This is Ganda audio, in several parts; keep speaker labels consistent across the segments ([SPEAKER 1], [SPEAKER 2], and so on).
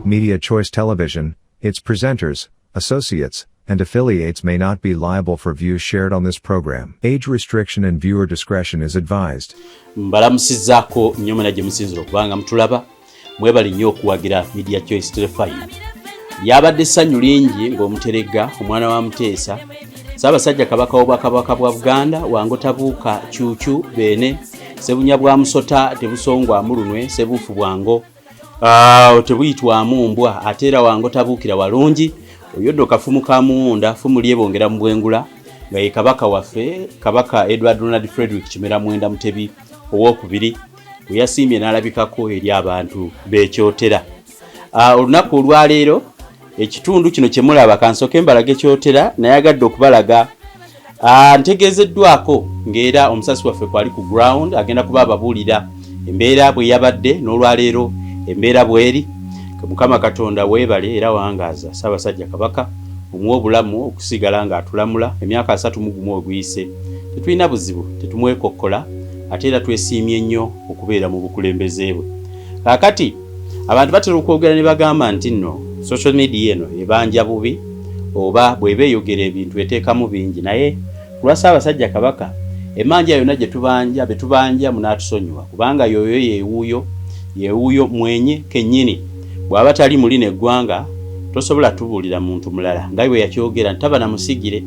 [SPEAKER 1] Media Choice Television, its presenters, associates, and affiliates may not be liable for views shared on this program. Age restriction and viewer discretion is advised.
[SPEAKER 2] Mbalamusizzaako nnyo mwena gye musinzira okubanga mutulaba mwebale nnyo okuwagira Media Choice Telefine. Lyabadde essanyu lingi ng'omuterega omwana wa Muteesa Ssaabasajja Kabaka w'Obwakabaka bwa Buganda Wango Tabuuka Cuucu Beene Sebunya bwa Musota Tebusongwa Mulunwe Sebuufu Bwango tebuyitwamu mbwa ate era Wango Tabuukira Walungi Oyoddo Kafumu ka Muwunda Fumu lyebongera mu Bwengula nga ye Kabaka waffe Kabaka Edward Ronald Frederick Kimera Mwenda Mutebi owookubiri we yasiimye n'alabikako eri abantu b'ekyotera. Olunaku olwaleero ekitundu kino kye mulaba kansooke mbalage kyotera nayagadde okubalaga ntegeezeddwako ng'era omusasi waffe kwali ku ground agenda kuba ababuulira embeera bwe yabadde n'olwaleero embeera bweri. Mukama Katonda weebale era wangaaza Ssaabasajja Kabaka omuwa obulamu okusigala ng'atulamula emyaka 31 oguyise. Tetulina buzibu tetumwekokkola ate era twesiimye nnyo okubeera mu bukulembeze bwe. Kaakati abantu batera okwogera ne bagamba nti nno social media eno ebanja bubi oba bw'eba eyogera ebintu eteekamu bingi naye lwa Ssaabasajja Kabaka emanja yonna gye tubanja betubanja munaatusonyiwa kubanga yoyo yeewuuyo mwenye kennyini bw'aba tali muli n'eggwanga tosobola tubuulira muntu mulala nga bwe yakyogera ntaba na musigire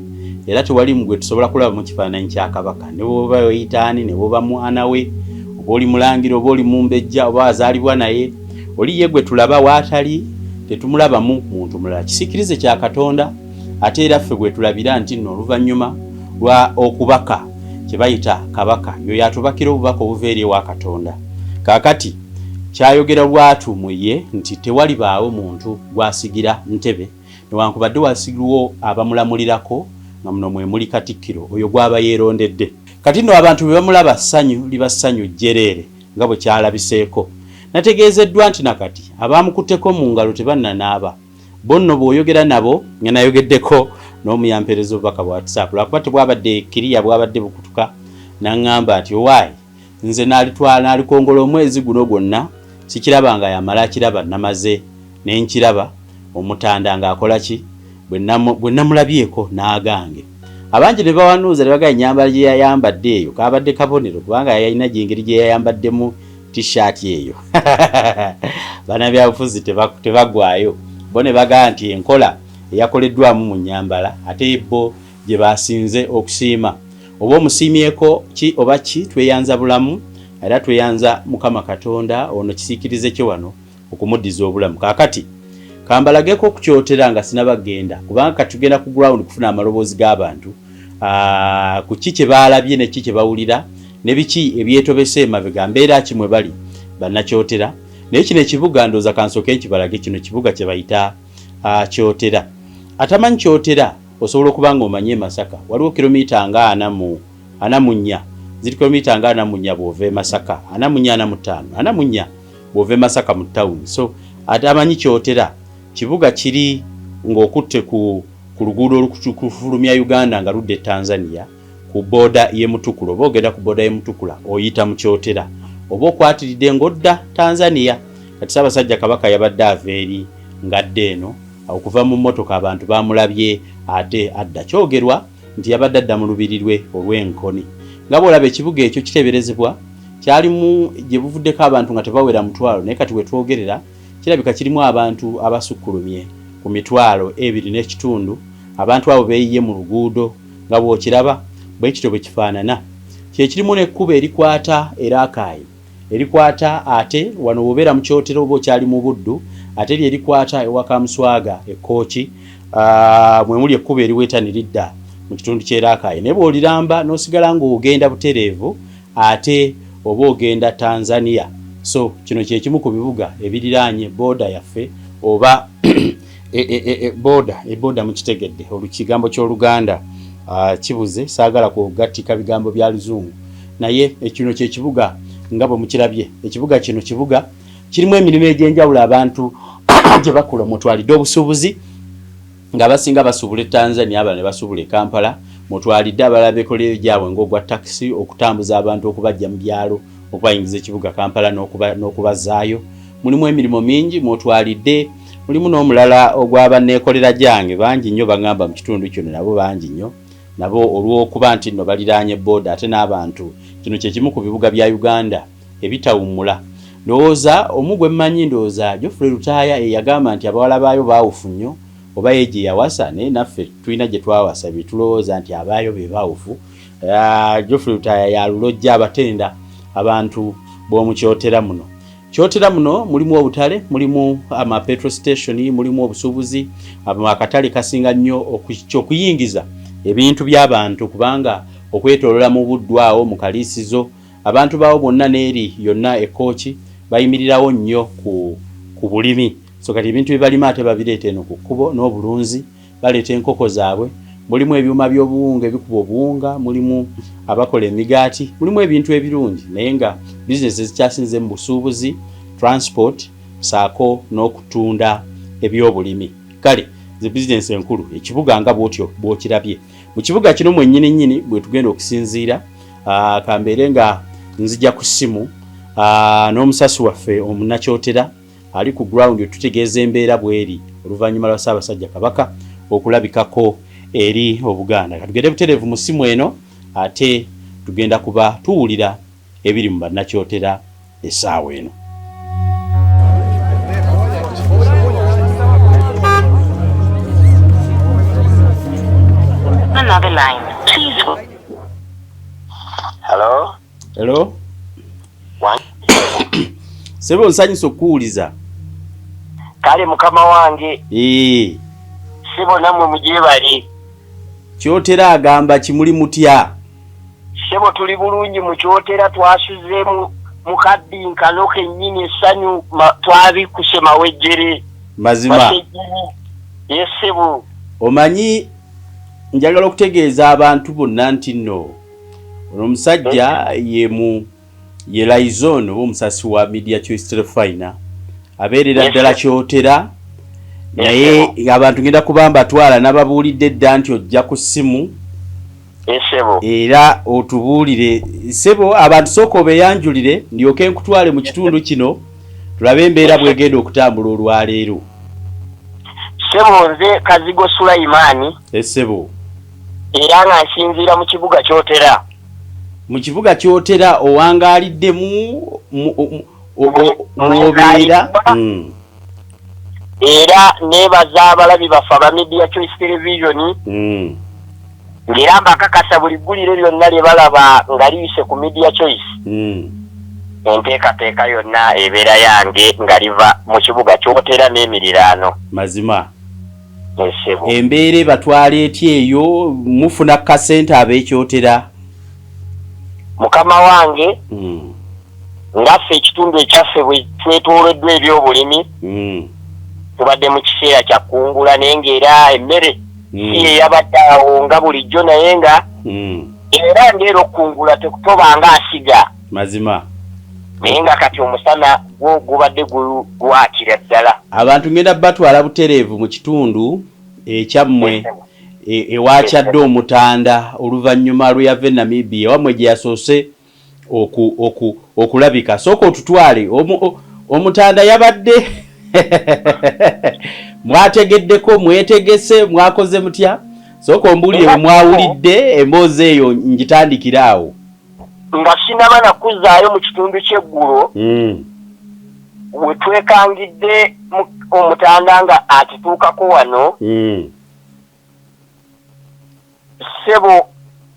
[SPEAKER 2] era tewali mugwe tusobola kulaba mu kifaananyi kya Kabaka ne bw'oba oyitaani ne bw'oba mwana we oba oli mulangira oba oli mumbejja oba azaalibwa naye oli ye gwe tulaba waatali tetumulabamu muntu mulala. Kisikirize kya Katonda ate era ffe gwe tulabira nti nno oluvannyuma lwa okubaka kye bayita Kabaka yo yatubakira obubaka obuva eri ewa Katonda. Kaakati kyayogera lwatu mu ye nti tewali baawo muntu gwasigira ntebe newankubadde wasigirwo abamulamulirako nga muno mwe muli Katikkiro oyo gwaba yeerondedde. Kati nno abantu be bamulaba ssanyu liba ssanyu jjereere nga bwe kyalabiseeko. Nategeezeddwa nti nakati abaamukutteko mu ngalo tebannanaaba bonno bw'oyogera nabo nga nayogeddeko n'omuyamperezo obubaka bwa WhatsApp lwakuba tebwabadde kiriya bwabadde bukutuka n'aŋŋamba nti owaayi nze n'alikongola omwezi guno gwonna sikiraba nga yamala akiraba namaze ne nkiraba omutanda ng'akola ki bwe namulabyeko n'agange. Abangi ne bawanuuza ne bagaya ennyambala gye yayambadde eyo kaabadde kabonero kubanga yalina gyengeri gye yayambaddemu t-shirt eyo. Bannabyabufuzi tebagwayo bo ne bagaa nti enkola eyakoleddwamu mu nnyambala ate bo gye basinze okusiima. Oba omusiimyeko ki oba ki tweyanza bulamu era tweyanza Mukama Katonda ono kisiikirize kye wano okumuddiza obulamu. Kaakati kambalageko okukyotera nga sinabagenda kubanga katugenda ku ground kufuna amaloboozi g'abantu ku ki kye baalabye ne ki kye bawulira ne biki ebyetobese emabega mbeera ki mwe bali bannakyotera. Naye kino ekibuga ndooza kansooke nkibalage kino kibuga kye bayita kyotera. Atamanyi kyotera osobola okuba ng'omanye Masaka waliwo kilomita nga 44 ziri kilomita nga 44 bw'ova Masaka 44 bw'ova Masaka mu town. So atamanyi kyotera kibuga kiri ng'okutte ku luguudo olukufulumya Uganda nga ludde Tanzania ku boda ye Mutukula oba ogenda ku boda ye Mutukula oyita mu kyotera oba okwatiridde ng'odda Tanzania. Kati Ssaabasajja Kabaka yabadde ava eri ngadde eno okuva mu mmotoka abantu bamulabye ate adda. Kyogerwa nti yabadde adda mu lubiri lwe olw'enkoni. Nga bw'olaba ekibuga ekyo kiteeberezebwa kyalimu gye buvuddeko abantu nga tebawera mutwalo naye kati we twogerera kirabika kirimu abantu abasukkulumye ku mitwalo 2.5. Abantu abo beeyiye mu luguudo nga bw'okiraba bwe kityo bwe kifaanana. Kye kirimu n'ekkubo erikwata Erakaayi erikwata ate wano wobeera mu kyotero oba okyali mu Buddu ate lyerikwata ewaka Muswaga Ekkooki mwe muli ekkubo eriweetaniridda mu kitundu ky'Erakaayi naye bw'oliramba n'osigala ng'ogenda butereevu ate oba ogenda Tanzania. So kino kye kimu ku bibuga ebiriraanye boda yaffe oba boda mu kitegedde olukigambo ky'Oluganda kibuze saagala kugattika bigambo bya Luzungu naye ekino kye kibuga nga bwe mukirabye. Ekibuga kino kibuga kirimu emirimu egy'enjawulo abantu gye bakola mutwalidde obusuubuzi nga basinga basuubula Tanzania abala ne basuubula e Kampala mutwalidde abalala bekoleyo gyabwe ng'ogwa taxi okutambuza abantu okubajja mu byalo okubayingiza ekibuga Kampala n'okubazaayo mulimu emirimu mingi mutwalidde mulimu n'omulala ogw'abanneekolera gyange bangi nnyo bagamba mu kitundu kino nabo bangi nnyo nabo olw'okuba nti nno baliraanye booda ate n'abantu kino kye kimu ku bibuga bya Uganda ebitawummula ndowooza omugwe mmanyi ndowooza Geoffrey Lutaaya yagamba nti abawala baayo baawufu nnyo oba ye gye yawasa naye naffe tulina gye twawasa bye tulowooza nti abaayo be baawufu Geoffrey Lutaaya yalulojja abatenda abantu b'omu kyotera muno. Kyotera muno mulimu obutale, mulimu ama petrol station, mulimu obusubuzi, akatale kasinga nnyo okuyingiza ebintu by'abantu kubanga okwetolola mu buddwawo mu kaliisizo abantu bawo bonna n'eri yonna ekooki bayimirirawo nnyo ku bulimi. So kati ebintu bibalima ate babireeta eno ku kkubo n'obulunzi baleeta enkoko zaabwe. Mulimu ebyuma by'obuwunga ebikuba obuwunga, mulimu abakola emigaati, mulimu ebintu ebirungi naye nga bizinesi zikyasinze mu busuubuzi, transport, saako n'okutunda ebyobulimi. Kale ze bizinesi enkulu ekibuga nga bwotyo bwokirabye. Mu kibuga kino mwennyini nnyini bwe tugenda okusinziira kambeere nga nzija ku ssimu n'omusasi waffe omunnakyotera ali ku ground tutegeeza embeera bweri oluvannyuma lwa Ssaabasajja Kabaka okulabikako eri Obuganda. Katugende butereevu mu ssimu eno ate tugenda kuba tuwulira ebiri mu bannakyotera essaawa eno.
[SPEAKER 3] Another line, please. Hello?
[SPEAKER 2] Hello?
[SPEAKER 3] One.
[SPEAKER 2] Sebo nsanyusa okuwuliza.
[SPEAKER 3] Kale mukama wange. Sebo namwe mujye bali.
[SPEAKER 2] Kyotera agamba kimuli mutya.
[SPEAKER 3] Sebo tuli bulungi mu kyotera twasuze mu kadinkano kennyini essanyu twabi kusema wejjere.
[SPEAKER 2] Mazima.
[SPEAKER 3] Yes sebo.
[SPEAKER 2] Omanyi njagala okutegeeza abantu bonna nti nno omusajja ye Laizon omusasi wa Media Choice Telefina abeerera ddala kyotera naye abantu ngenda kubamba atwala n'ababuulidde dda nti ojja ku ssimu era otubuulire sebo abantu sooka obeeyanjulire ndyoke nkutwale mu kitundu kino tulabe embeera bwegenda okutambula olwaleero.
[SPEAKER 3] Sebo nze Kazigo Sulaimaani.
[SPEAKER 2] Sebo
[SPEAKER 3] era nga nsinziira mu kibuga kyotera.
[SPEAKER 2] Mu kibuga kyotera owangaliddemu obeera
[SPEAKER 3] era nebaza abalabi baffe aba Media Choice Television ng'era mbakakasa buli ggulire lyonna lye balaba nga liyise ku Media Choice enteekateeka yonna ebeera yange nga liva mu kibuga kyotera n'emiriraano.
[SPEAKER 2] Mazima
[SPEAKER 3] Esebo
[SPEAKER 2] embeere batwala ety eyo mufuna kasente ab'ekyotera.
[SPEAKER 3] Mukama wange ngaffe ekitundu ekyaffe bwe twetooloddwa ebyobulimi tubadde mu kiseera kya kkungula naye ng'era emmere si eyabadde awo nga bulijjo naye nga era ng'era okkungula tekutobanga asiga.
[SPEAKER 2] Mazima
[SPEAKER 3] naye nga kati omusana gwo gubadde gwakira ddala.
[SPEAKER 2] Abantu ngenda batwala butereevu mu kitundu ekyammwe ewakyadde omutanda oluvannyuma lweyava Namibia wamwe gye yasoose okulabika. Sooka otutwale omutanda yabadde mwategeddeko mwetegese mwakoze mutya? Sooka ombuulire bwe mwawulidde emboozi eyo ngitandikira awo.
[SPEAKER 3] Nga sinaba nakuzaayo mu kitundu ky'eggulo we twekangidde omutanda nga atituukako wano sebo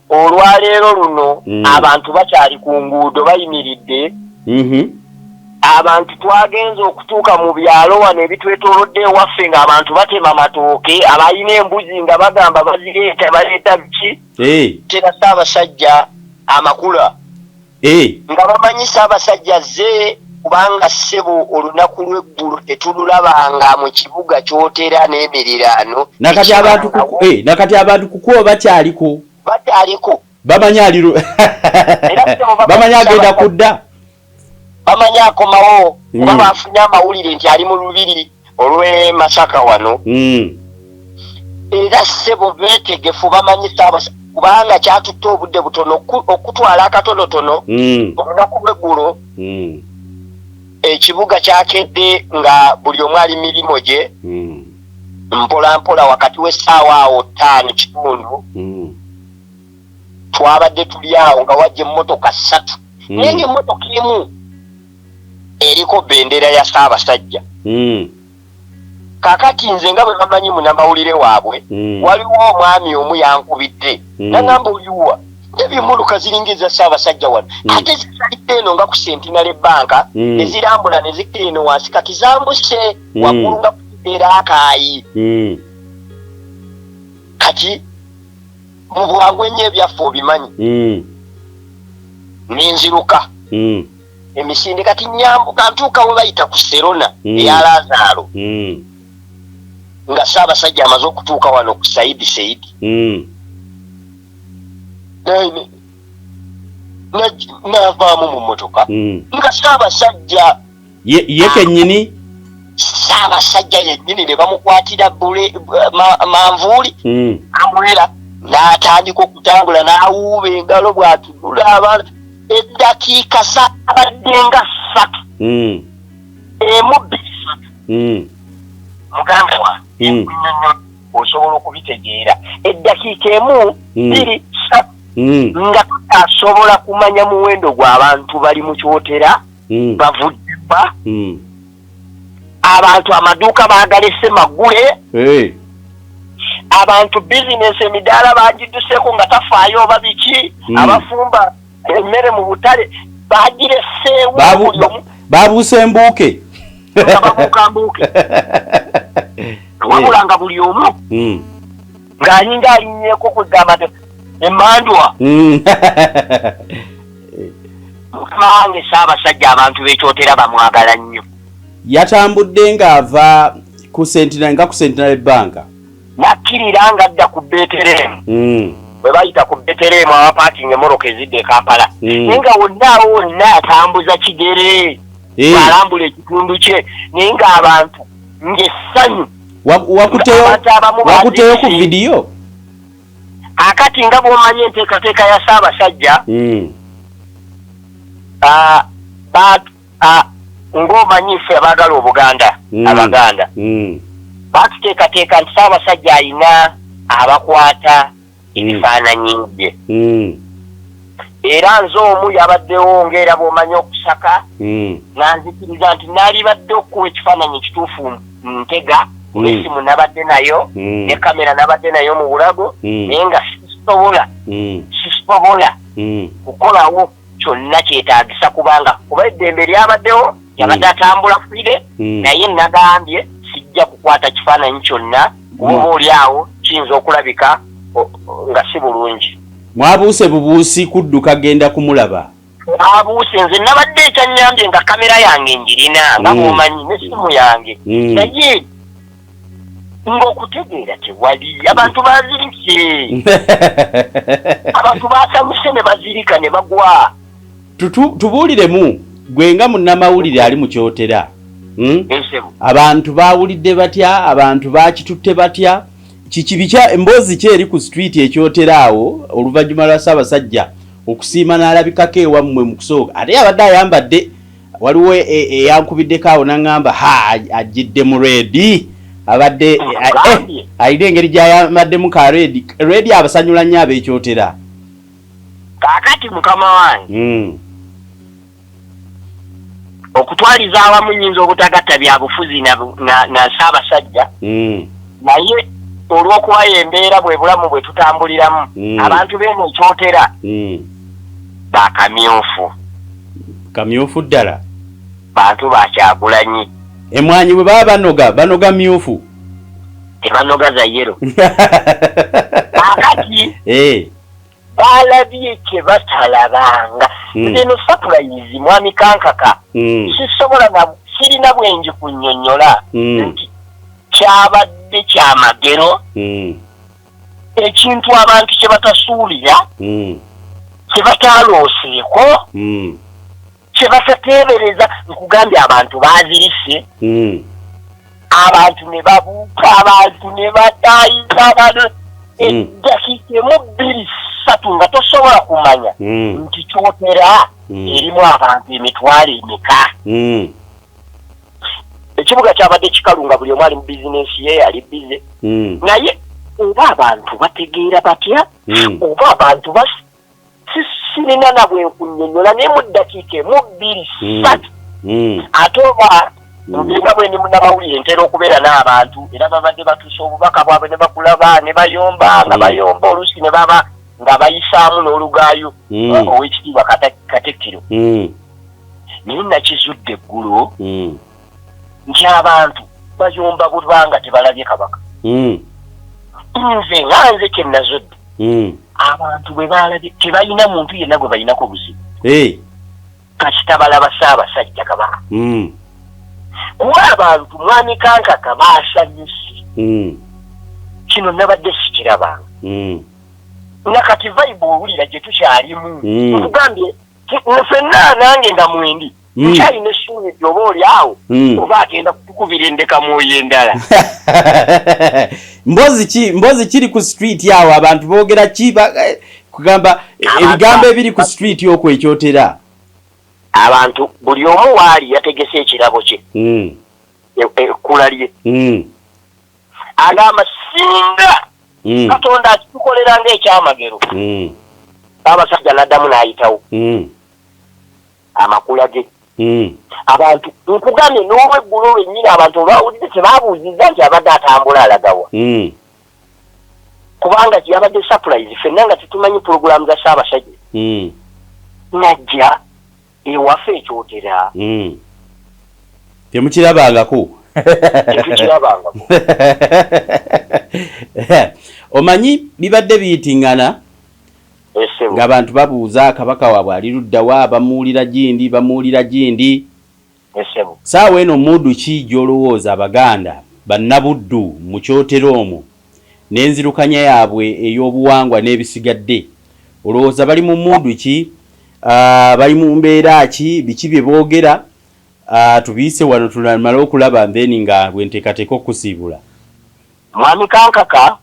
[SPEAKER 3] olwaleero luno abantu bakyali ku nguudo bayimiridde. Abantu twagenze okutuuka mu byalo wano ebitwetoolodde ewaffe ng'abantu batema matooke abalina embuzi nga bagamba bazireeta baleeta biki tera Ssaabasajja amakula nga bamanyi Ssaabasajja ze kubanga sebo olunaku lw'eggulo tetululabanga mu kibuga kyotera n'emiriraano.
[SPEAKER 2] Nakati abantu kukuba bakyaliko bamanya aliro bamanya agenda kudda
[SPEAKER 3] bamanya akomawo kuba bafunye amawulire nti ali mu lubiri olw'e Masaka wano era sebo beetegefu bamanyi Ssaabasajja kubanga kyatutte obudde butono okutwala akatonotono olunaku lw'eggulo ekibuga kyakedde nga buli omu ali mirimo gye mpola mpola wakati w'essaawa awo 5:30 twabadde tuli awo nga wajja emmotoka 3 naye ng'emmotoka emu eriko bendera ya Ssaabasajja. Kakati nze nga bwe bamanyi munnamawulire waabwe waliwo omwami omu yankubidde nagamba oliwa ebyemmotoka ziringa eza Ssaabasajja wano ate zisalidde eno nga ku Centenary Bank ezirambula ne zikka eno wansi kati zambuse waggulu nga kuteera akaayi kati mu bwangu ennyo ebyaffe obimanyi n'enziruka emisinde kati nyambuka ntuuka we bayita ku Serona eya Lazaalo nga Ssaabasajja amaze okutuuka wano ku Saidi navaamu mu mmotoka nga Ssaabasajja
[SPEAKER 2] ye kennyini
[SPEAKER 3] Ssaabasajja yennyini ne bamukwatira manvuuli amwera n'atandika okutambula n'awuuba engalo bw'atunula abaana eddakiika zaabadde nga 3 emu 2 muganda wange osobola okubitegeera eddakiika emu 2 3 nga tutasobola kumanya muwendo gw'abantu bali mu kyotera bavuddeba abantu amaduuka baagalese magule abantu bizinesi emidaala bagidduseko nga tafaayo oba biki abafumba emmere mu butale bagireseewo
[SPEAKER 2] babuuse embuuke
[SPEAKER 3] babuukambuuke wabula nga buli omu ng'alinga alinnyeko kwegamba nti emmandwa mukama wange Ssaabasajja abantu b'ekyotera bamwagala nnyo.
[SPEAKER 2] Yatambudde ng'ava ku Centenary Bank
[SPEAKER 3] nakkirira nga adda ku Betelehemu bwe bayita ku Betelehemu abapakinga emmoroka ezidde Kampala naye nga wonna atambuza kigere alambula ekitundu kye naye ng'abantu ng'essanyu
[SPEAKER 2] wakuteyo ku vidiyo
[SPEAKER 3] akati nga bw'omanyi enteekateeka ya Ssaabasajja ng'omanyi ffe abaagala Obuganda Abaganda baatuteekateeka nti Ssaabasajja alina abakwata ebifaananyi bye era nze omu yabaddewo ng'era bw'omanyi okusaka nanzikiriza nti naalibadde okuwa ekifaananyi ekituufu ntega n'essimu nabadde nayo ne kamera nabadde nayo mu bulago naye nga sisobola kukolawo kyonna kyetaagisa kubanga kuba eddembe lyabaddewo yabadde atambula fire naye nagambye sijja kukwata kifaananyi kyonna kuba olyawo kiyinza okulabika nga si bulungi.
[SPEAKER 2] Mwabuuse bubuusi kudduka genda kumulaba?
[SPEAKER 3] Mwabuuse nze nabadde ekyanyambye nga kamera yange njirina nga bw'omanyi n'essimu yange naye ng'okutegeera tewali abantu bazirike abantu basamuse ne bazirika ne bagwa.
[SPEAKER 2] Tubuuliremu gwe nga munnamawulire ali mu kyotera abantu baawulidde batya abantu bakitutte batya kikibikya emboozi ki eri ku street ekyotera awo oluvannyuma lwa Ssaabasajja okusiima n'alabikako ewammwe mu kusooka ate yabadde ayambadde waliwo eyankubiddeko awo n'aŋŋamba ajjidde mu reedi abadde ayina engeri gy'ayambaddemu ka reedi abasanyula nnyo ab'ekyotera.
[SPEAKER 3] Kaakati mukama wange okutwaliza awamu nnyinza obutagatta byabufuzi na Ssaabasajja naye olw'okubayo embeera bwe bulamu bwe tutambuliramu abantu b'eno ekyotera bakamyufu
[SPEAKER 2] kamyufu ddala
[SPEAKER 3] bantu bakyagulanyi
[SPEAKER 2] emwanyi bwe baba banoga myufu
[SPEAKER 3] tebanoga za yero akati balabye kye batalabanga nzeno surprise mwami kankaka sisobola sirina bwenji kunnyonnyola nti kyabadde kyamagero ekintu abantu kye batasuulira kye bataalooseeko kye batateebereza nkugambye abantu bazirise abantu ne babuuka abantu ne bataayiza abantu eddakiika emu 2 3 nga tosobola kumanya nti kyotera erimu abantu emitwalo emeka ekibuga kyabadde kikalunga buli omu ali mu bizinesi ye ali bize naye oba abantu bategeera batya oba abantu sirina nabwe nkunyonyola naye mu ddakiika emu bbiri ssatu ate oba nga bwe ndi munnamawulire ntera okubeera n'abantu era babadde batuusa obubaka bwabwe ne bakulaba ne bayomba nga bayomba oluusi ne baba nga bayisaamu n'olugaayo ow'ekitiibwa Katikkiro naye nakizudde eggulo nti abantu bayomba bulwanga tebalabye kabaka nze nga nze kye nazodde abantu bwe balabye tebalina muntu yenna gwe balinako obuzibu kasita balaba Ssaabasajja Kabaka kuba abantu mwami Kankaka baasanyuse kino nabadde sikirabanga nakati vibe owulira gye tukyalimu nkugambye ffenna nange nga mwendi nkyalina essuubi oba oli awo oba agenda kukubira endeka mwoyo endala
[SPEAKER 2] mbozi kiri ku street awo abantu boogera ki kugamba ebigambo ebiri ku street okwo ekyotera
[SPEAKER 3] abantu buli omu waali yategese ekirabo kye ekkula lye agamba singa Katonda akitukolera ng'ekyamagero Ssaabasajja n'addamu n'ayitawo amakula ge abantu nkugambye n'olweggulo lwennyini abantu olwawulire tebaabuuzizza nti abadde atambula alagawa kubanga yabadde surprise ffenna nga tetumanyi pulogulaamu za Ssaabasajja najja ewaffe ekyotera
[SPEAKER 2] temukirabangako
[SPEAKER 3] tetukirabangako
[SPEAKER 2] omanyi bibadde biyitingana ng'abantu babuuza kabaka waabwe ali luddawa bamuwulira gindi saawa eno muddu ki gy'olowooza Abaganda bannabuddu mu kyotero omwo n'enzirukanya yaabwe ey'obuwangwa n'ebisigadde olowooza bali mu muddu ki bali mu mbeera ki biki bye boogera tubiise wano tunamala okulaba then nga bwenteekateeka okusiibula
[SPEAKER 3] mwami Kankaka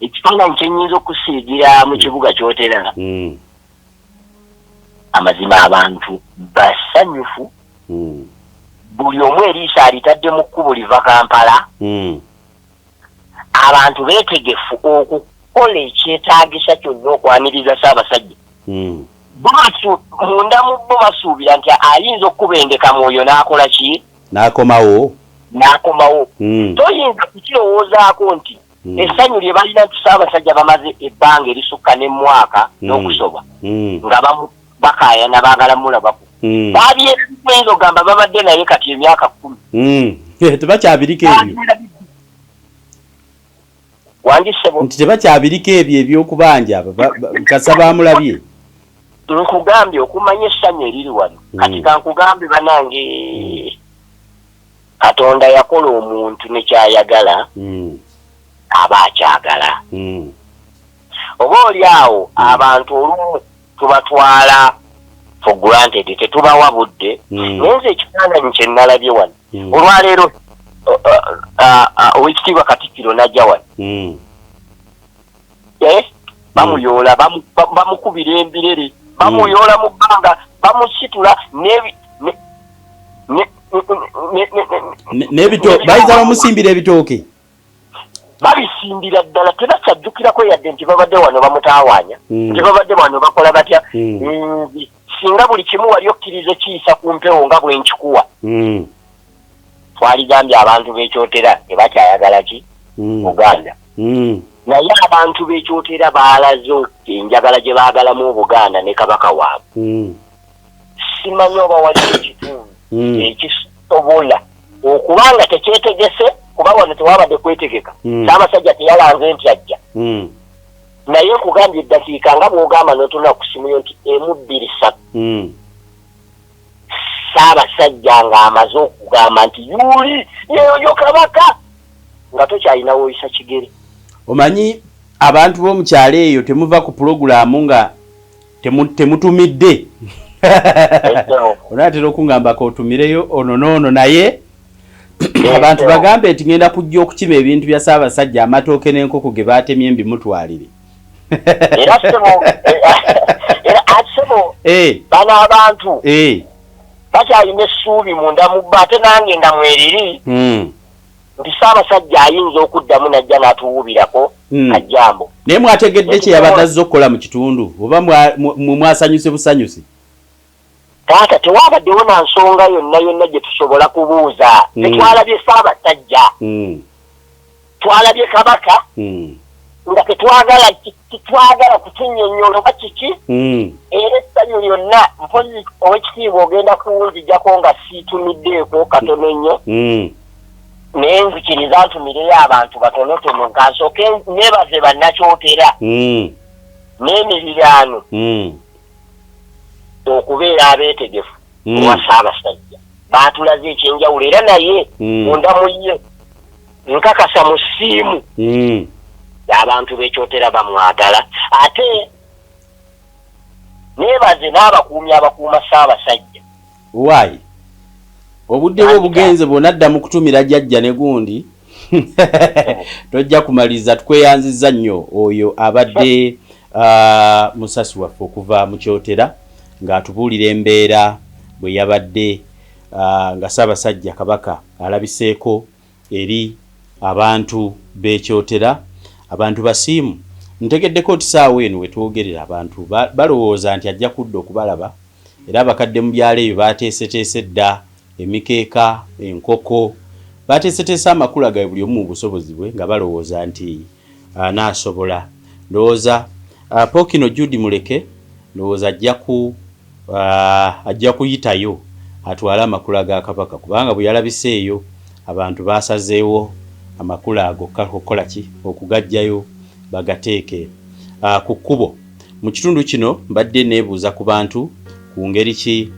[SPEAKER 3] ekifaananyi kyennyinza okusiigira mu kibuga kyotera amazima abantu basanyufu buli omu eriiso alitadde mu kkubo liva Kampala abantu beetegefu okukola ekyetaagisa kyonna okwaniriza Ssaabasajja munda mu bo basuubira nti ayinza okkuba endeka mwoyo n'akola ki
[SPEAKER 2] n'akomawo
[SPEAKER 3] toyinza kukirowoozaako nti essanyu lye balina nti Ssaabasajja bamaze ebbanga erisukka n'emwaka n'okusoba nga bakaayana baagala mulabako babyeyinza ogamba babadde naye kati emyaka 10
[SPEAKER 2] tebakyabiriko ebyo
[SPEAKER 3] wandisebo
[SPEAKER 2] nti tebakyabiriko ebyo ebyokubanja kasa bamulabye
[SPEAKER 3] nkugambye okumanya essanyu eriri wano kati kankugambye banange Katonda yakola omuntu nekyayagala aba akyagala oba oli awo abantu olumu tubatwala for granted tetubawa budde naye nze ekifaananyi kye nalabye wano olwaleero owekitiibwa Katikkiro najja wano bamuyoola bamukubira embirere bamuyoola mu bbanga bamusitula
[SPEAKER 2] bayiza bamusimbira ebitooke
[SPEAKER 3] babisimbira ddala tebakyajjukirako yadde nti babadde wano bamutaawaanya nti babadde wano bakola batya singa buli kimu wali okkiriza kiyisa ku mpewo nga bwe nkikuwa twaligambye abantu b'ekyotera tebakyayagala ki Buganda naye abantu b'ekyotera baalaze enjagala gye baagalamu Obuganda ne kabaka waabwe simanyi oba waliwo ekitundu ekisobola okubanga tekyetegese kuba wano tewabadde kwetegeka Ssaabasajja teyalanze nti ajja naye nkugambye eddakiika nga bw'ogamba n'otuna ku simu yo nti 1-2-3 Ssaabasajja ng'amaze okugamba nti yuli yeeyo kabaka nga tokyalina woyisa kigere
[SPEAKER 2] omanyi abantu b'omukyalo eyo temuva ku pulogulaamu nga temutumidde onaatera okungambako otumireyo ono n'ono naye abantu bagambe nti ngenda kujja okukima ebintu bya Ssaabasajja amatooke n'enkoko ge baatemye mbimutwalire
[SPEAKER 3] era sebo bano abantu bakyalina essuubi munda mu bba ate nange ndamweriri nti Ssaabasajja ayinza okuddamu najja n'atuwuubirako kajjambo.
[SPEAKER 2] Naye mwategedde kye yabadde azze okukola mu kitundu oba mwasanyuse busanyusi?
[SPEAKER 3] Taata tewabaddewo na nsonga yonna gye tusobola kubuuza. Tetwalabye Ssaabasajja, twalabye Kabaka nga tetwagala kukinnyonnyola oba kiki era essanyu lyonna mpozi ow'ekitiibwa ogenda kunzijjako nga siitumiddeeko katono ennyo naye nzikiriza ntumireyo abantu batonotono nkansooke nebaze bannakyotera n'emiriraano okubeera abeetegefu owa Ssaabasajja baatulaze ekyenjawulo era naye munda mu ye nkakasa mu ssiimu abantu beekyotera bamwagala ate nebaze n'abakuumi abakuuma Ssaabasajja.
[SPEAKER 2] Why? Obudde bwo bugenze bw'onadda mu kutumira jjajja ne gundi tojja kumaliza. Tukweyanziza nnyo oyo abadde musasi waffe okuva mu kyotera ng'atubuulira embeera bwe yabadde nga Ssaabasajja Kabaka alabiseeko eri abantu b'ekyotera, abantu basiimu. Ntegeddeko nti saawa eno we twogerera abantu balowooza nti ajja kudda okubalaba era abakadde mu byalo ebyo baateeseteese dda emikeeka, enkoko, baateeseteese amakula gaabwe buli omu mu busobozi bwe nga balowooza nti anaasobola. Ndowooza Ppookino Judy Muleke ndowooza ajja kuyitayo atwale amakula ga Kabaka kubanga bwe yalabiseeyo abantu baasazeewo amakula ago kakola ki okugajjayo bagateeke ku kkubo. Mu kitundu kino mbadde neebuuza ku bantu ku ngeri ki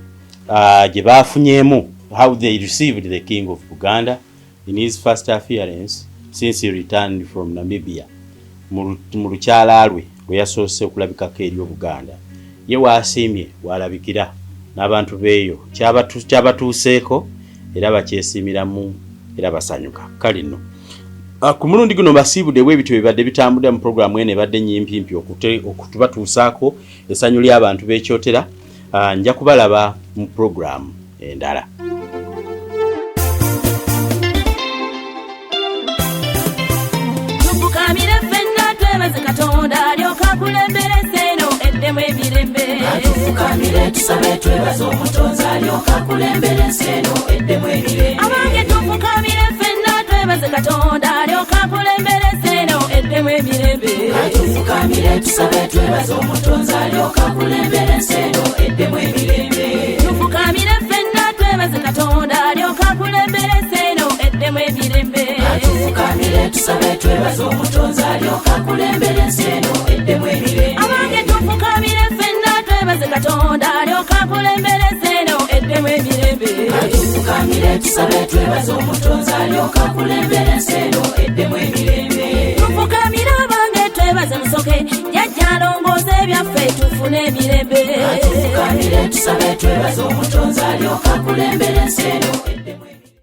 [SPEAKER 2] gye baafunyeemu, how they received the King of Buganda in his first appearance since he returned from Namibia mu lukyala lwe lwe yasoose okulabikako eri Obuganda. Ye waasiimye walabikira n'abantu beeyo kyabatuuseeko era bakyesiimiramu era basanyuka. Kale nno ku mulundi guno basiibuddewo ebityo bibadde bitambudde mu programu eno ebadde nyimpimpi okutubatuusaako essanyu ly'abantu b'ekyotera. Nja kubalaba mu programu endala.
[SPEAKER 4] Tufukamire ffenna twebaze Katonda alyoka kulembera eno eddemu ebirembe. Tufukamire tusabe twebaze Omutonzi alyoka kulembera eno eddemu ebirembe. Abange tufukamire ffenna twebaze Katonda alyoka kulembera eno eddemu ebirembe. Tufukamire tusabe twebaze Omutonzi alyoka kulembera eno eddemu ebirembe. Tufukamire ffenna twebaze Katonda alyoka kulembera eno eddemu ebirembe. Tufukamire tusabe twebaze Omutonzi alyoka kulembera eno eddemu ebirembe. Abange tufukamire ffenna twebaze Katonda alyoka kulembera eno eddemu ebirembe. Tufukamire tusabe twebaze Omutonzi alyoka kulembera eno eddemu ebirembe. Tufukamire abange twebaze Musoke jjajja alongooza ebyaffe tufune emirembe. Tufukamire tusabe twebaze Omutonzi alyoka kulembera eno